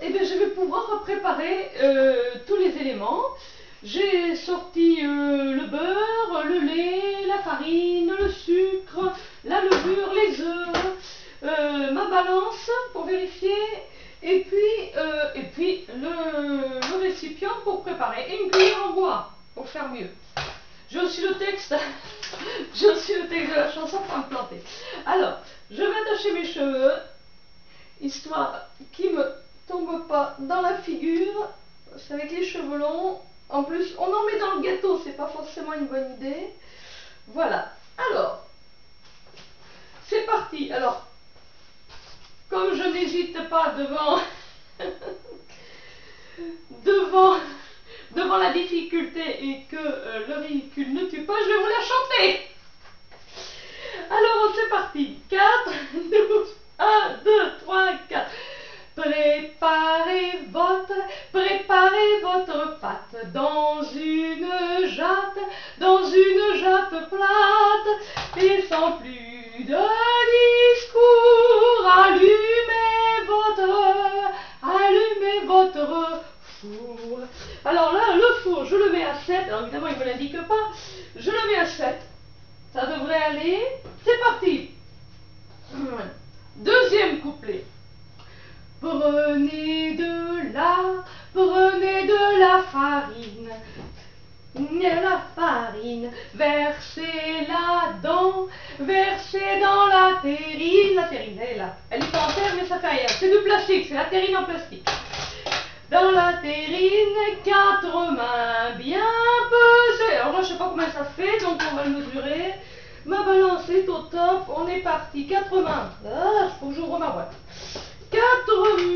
eh bien, je vais pouvoir préparer tous les éléments. J'ai sorti le beurre, le lait, la farine, le sucre, la levure, les œufs, ma balance pour vérifier, et puis le récipient pour préparer, et une cuillère en bois pour faire mieux. J'ai aussi le texte, j'ai aussi le texte de la chanson pour me planter. Alors, je vais attacher mes cheveux, histoire qu'ils ne me tombent pas dans la figure, parce qu'avec les cheveux longs, en plus, on en met dans le gâteau, c'est pas forcément une bonne idée. Voilà. Alors, c'est parti. Alors, comme je n'hésite pas devant la difficulté et que le ridicule ne tue pas, je vais vous la chanter. Alors, c'est parti. 4, 12, 1, 2, 3, 4. Préparez votre pâte dans une jatte plate, et sans plus de discours, allumez votre four. Alors là, le four, je le mets à 7, alors évidemment il ne me l'indique pas, je le mets à 7, ça devrait aller, c'est parti. Deuxième couplet. Prenez de la farine, versez dans la terrine, elle est là, elle est pas en terre mais ça fait rien, c'est du plastique, c'est la terrine en plastique. Dans la terrine, 4 mains bien pesées, alors là je sais pas combien ça fait, donc on va le mesurer. Ma balance est au top, on est parti, 4 mains, il faut que j'ouvre ma boîte. 4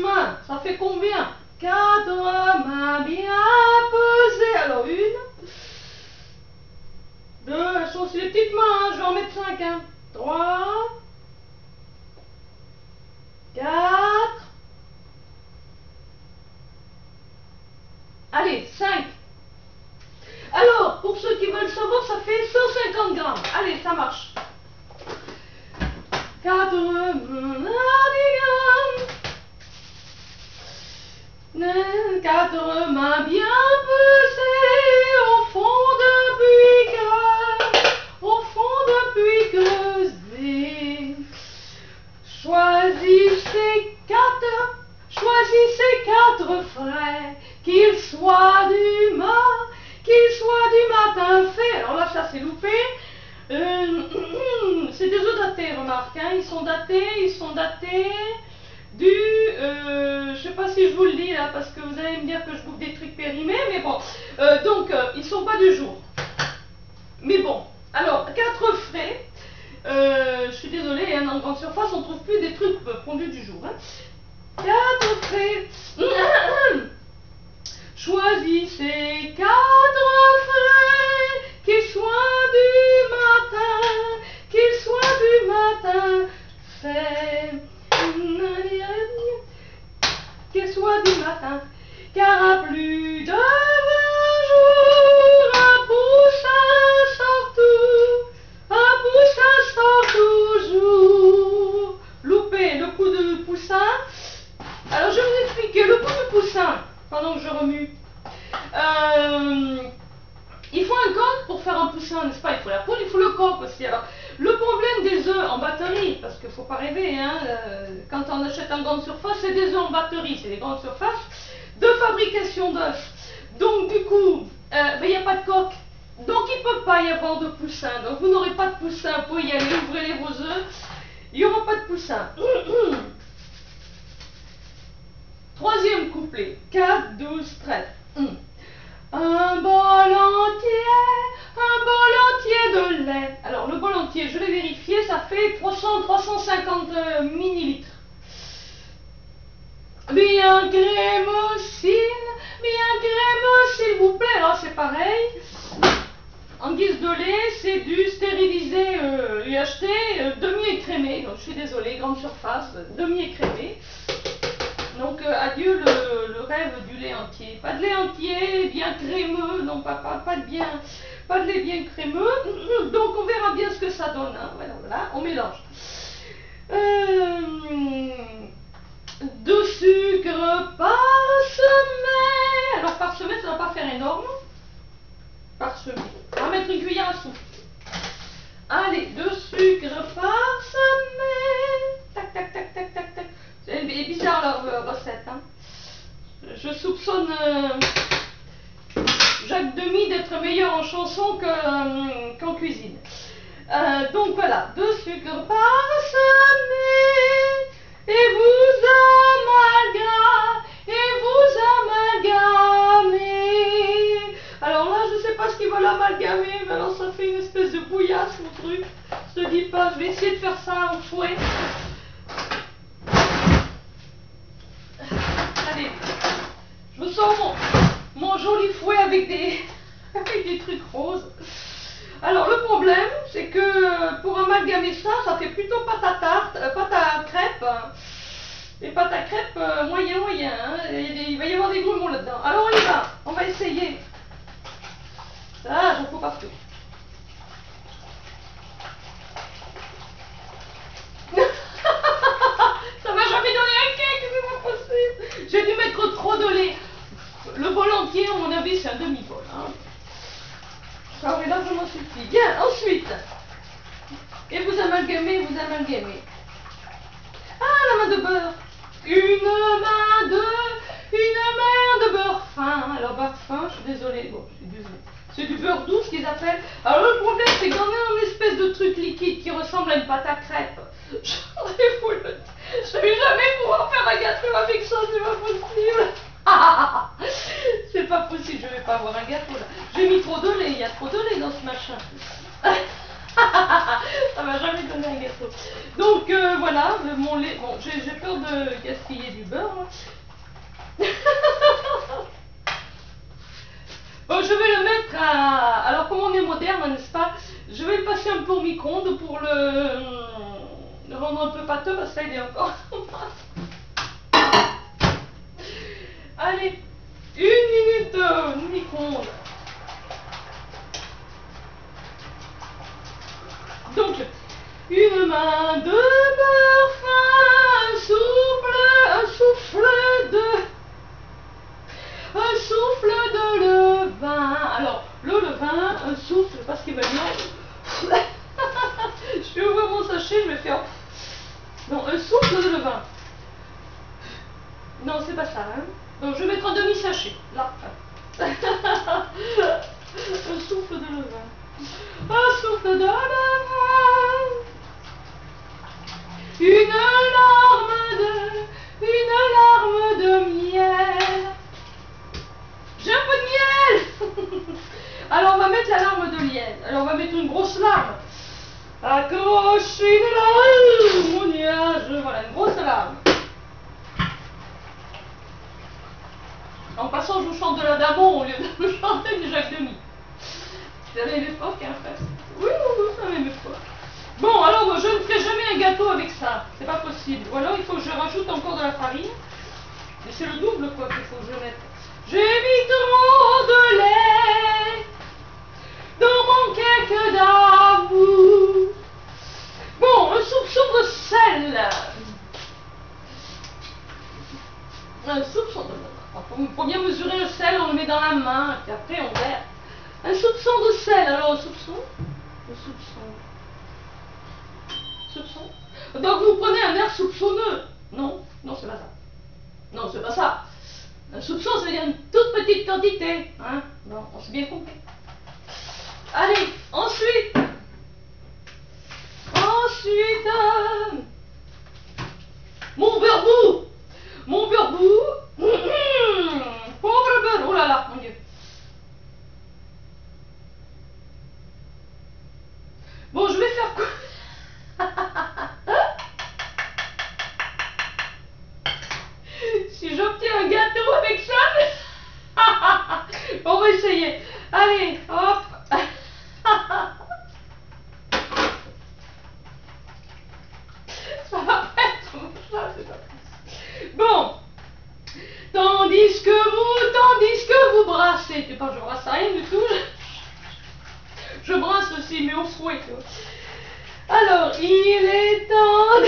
mains, ça fait combien? 4 mains bien pesées. Alors 1, 2, elles sont aussi les petites mains, hein, je vais en mettre 5. 3, 4, allez, 5. Alors, pour ceux qui veulent savoir, ça fait 150 grammes. Allez, ça marche. 4 mains bien pesées au fond d'un puits creusé. Choisissez 4 frais, qu'ils soient du matin fait. Alors là, ça c'est loupé. C'est des œufs datés, remarque, hein. Ils sont datés du, je sais pas si je vous le dis là, parce que vous allez me dire que je bouffe des trucs périmés, mais bon, donc ils sont pas du jour. Mais bon, alors 4 frais, je suis désolée, hein, dans grande surface on trouve plus des trucs pondus du jour. Hein. 4 frais. Choisissez 4 frais, qu'ils soient du matin, fait, qu'ils soient du matin, car à plus de 20 jours, un poussin sort toujours. Loupé, le coup de poussin. Alors je vais vous expliquer le coup de poussin pendant que je remue. Il faut un coq pour faire un poussin, n'est-ce pas? Il faut la poule, il faut le coq aussi. Alors, le problème des œufs en batterie, parce qu'il ne faut pas rêver, hein, quand on achète en grande surface, c'est des œufs en batterie, c'est des grandes surfaces de fabrication d'œufs. Donc du coup, il n'y a pas de coq, donc il ne peut pas y avoir de poussin. Donc vous n'aurez pas de poussin, vous pouvez y aller, ouvrez vos œufs, il n'y aura pas de poussin. Troisième couplet, 4, 12, 13. Un bol entier de lait. Alors le bol entier, je l'ai vérifié, ça fait 350 millilitres. Bien crémeux s'il vous plaît. Alors c'est pareil. En guise de lait, c'est du stérilisé UHT demi-écrémé. Donc je suis désolée, grande surface, demi-écrémé. Donc adieu le rêve du lait entier. Pas de lait entier, bien crémeux, non pas de lait bien crémeux. Donc on verra bien ce que ça donne. Hein. Voilà, on mélange. De sucre pas soupçonne Jacques Demy d'être meilleur en chanson qu'en cuisine. Donc voilà, 2 sucres parsemés, et vous amalgamez. Alors là, je sais pas ce qu'ils veulent amalgamer, mais alors ça fait une espèce de bouillasse, mon truc. Je te dis pas, je vais essayer de faire ça au fouet. Allez, je me sors mon joli fouet avec des trucs roses. Alors le problème, c'est que pour amalgamer ça, ça fait plutôt pâte à tarte, pâte à crêpes. Et pâte à crêpes moyen. Hein. Il va y avoir des grumeaux là-dedans. Alors on y va, on va essayer. Ah, j'en fous partout. Ça m'a jamais donné un cake, c'est pas possible. J'ai dû mettre trop de lait. Le bol entier, à mon avis, c'est un demi-bol. Hein. Ça aurait largement suffi. Bien, ensuite. Et vous amalgamez. Ah, la main de beurre. Une main de beurre fin. Alors, beurre fin, je suis désolée. Bon, je suis désolée. C'est du beurre doux, ce qu'ils appellent. Alors, le problème, c'est qu'on a une espèce de truc liquide qui ressemble à une pâte à crêpes. Je vais jamais pouvoir faire un gâteau avec ça, c'est pas possible. C'est pas possible, je vais pas avoir un gâteau là. J'ai mis trop de lait, il y a trop de lait dans ce machin. Ça m'a jamais donné un gâteau. Donc voilà, mon lait. Bon, j'ai peur de gaspiller du beurre. Bon, je vais le mettre à. Alors, comme on est moderne, n'est-ce pas? Je vais le passer un peu au micro-ondes pour le rendre un peu pâteux parce que ça, il est encore. Allez, 1 minute micro-ondes. Donc, une main de beurre fin, un souffle de levain. Alors, le levain, un souffle, je sais pas ce qu'il va dire. Je vais ouvrir mon sachet, je vais faire. Non, un souffle de levain. Non, c'est pas ça, hein. Donc, je vais mettre un demi-sachet, là. Un souffle de levain. Un souffle de levain. Une larme de miel. J'ai un peu de miel. Alors, on va mettre la larme de miel. Alors, on va mettre une grosse larme. Accrocher une larme au nuage. Voilà, une grosse larme. En passant, je vous chante de la Damon au lieu de vous chanter du Jacques Demy. C'est la même époque, hein, frère. Oui, c'est la même époque. Bon, alors, je ne ferai jamais un gâteau avec ça. C'est pas possible. Ou alors, il faut que je rajoute encore de la farine. Mais c'est le double, quoi, qu'il faut que je mette. J'ai mis trop de lait dans mon cake d'amour. Bon, un soupçon de sel. Un soupçon de... Pour bien mesurer le sel, on le met dans la main, et puis après on verse. Un soupçon de sel, alors un soupçon. Donc vous prenez un air soupçonneux. Non, c'est pas ça. Non, c'est pas ça. Un soupçon, ça veut dire une toute petite quantité. Hein? Non, on s'est bien compris. Allez, ensuite, mon beurre bout. Pauvre beurre, oh là là, mon Dieu. Bon, je vais faire quoi? Si j'obtiens un gâteau avec ça, on va essayer. Allez, hop. Ça va pas être ça, c'est pas possible. Bon. Tandis que vous brassez. Tu penses que je brasse rien du tout? Je brasse aussi, mais au fouet. Tu vois. Alors, il est temps.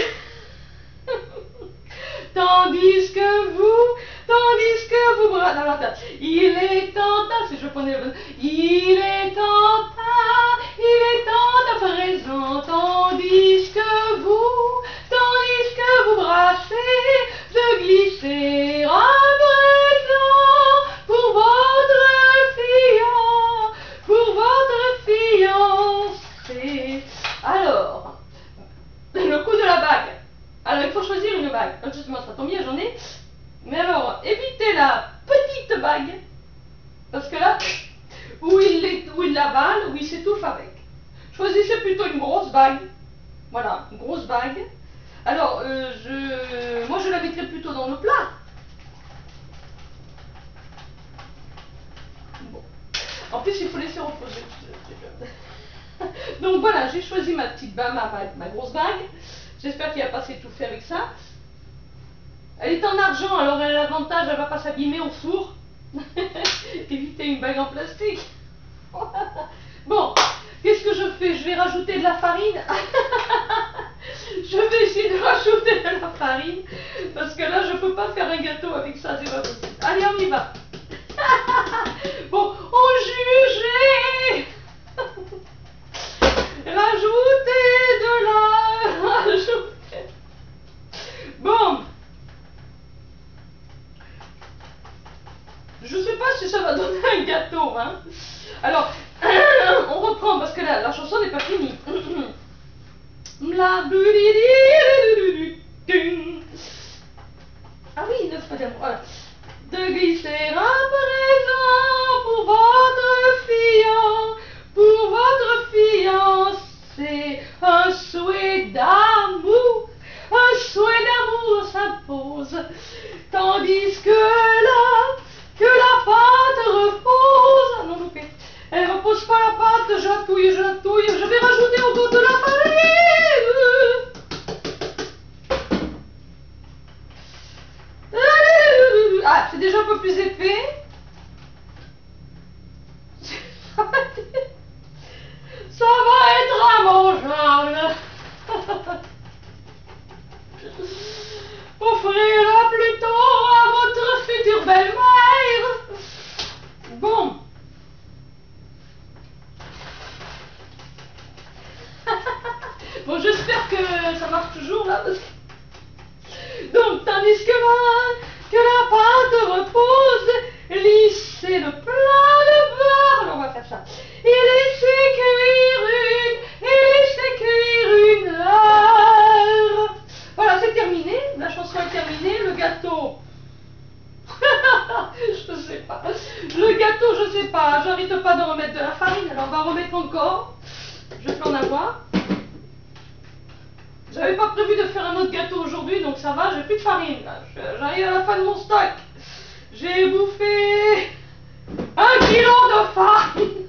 Tandis que vous brassez. Alors, attends. Il est temps. Si je prenais le. Il est temps à présent. Tandis que vous brassez, de glisser à présent bague. Justement, ça tombe bien, j'en ai. Mais alors, évitez la petite bague. Parce que là, où il l'avale, où il s'étouffe avec. Choisissez plutôt une grosse bague. Voilà, une grosse bague. Alors, moi je la mettrais plutôt dans le plat. Bon. En plus, il faut laisser reposer. Donc voilà, j'ai choisi ma petite bague, ma grosse bague. J'espère qu'il va pas s'étouffer avec ça. Elle est en argent, alors elle a l'avantage, elle va pas s'abîmer au four. Évitez une bague en plastique. Bon, qu'est-ce que je fais? Je vais rajouter de la farine. Je vais essayer de rajouter de la farine. Parce que là, je peux pas faire un gâteau avec ça, c'est pas possible. Allez, on y va. Bon, on juge. Rajoutez de la... Rajoutez. Bon. Je sais pas si ça va donner un gâteau, hein. Alors, on reprend parce que la chanson n'est pas finie. Ah oui, 9 pas d'amour. Voilà. De glisser à présent pour votre fiancé, un souhait d'amour s'impose, tandis que la pâte repose. Ah non, loupé. Elle repose pas la pâte, je la touille, je vais rajouter au goût de la farine. Ah, c'est déjà un peu plus épais. Ça va être immangeable. Offrez-la plutôt à votre future belle-mère. Bon. Bon, j'espère que ça marche toujours là. Donc, tandis que la pâte repose, lissez le plat de beurre. Alors, on va faire ça. Et laissez cuire une heure. Voilà, c'est terminé. La chanson est terminée. Le gâteau. Je sais pas. Le gâteau, je sais pas. J'arrête pas de remettre de la farine. Alors, on va remettre encore. Je peux en avoir. J'avais pas prévu de faire un autre gâteau aujourd'hui, donc ça va, j'ai plus de farine là. J'arrive à la fin de mon stock. J'ai bouffé 1 kilo de farine.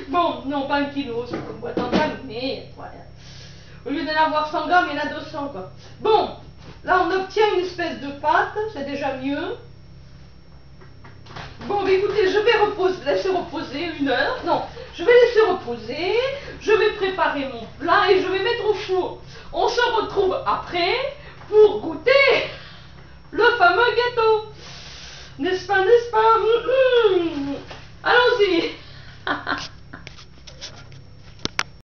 Bon, non, pas 1 kilo, c'est une boîte en gamme, mais voilà. Au lieu d'en avoir 100 grammes, il y en a 200 quoi. Bon, là on obtient une espèce de pâte, c'est déjà mieux. Bon, mais écoutez, je vais laisser reposer 1 heure. Non, je vais laisser reposer. Je vais préparer mon plat et je vais mettre au four. On se retrouve après pour goûter le fameux gâteau. N'est-ce pas, n'est-ce pas? Allons-y.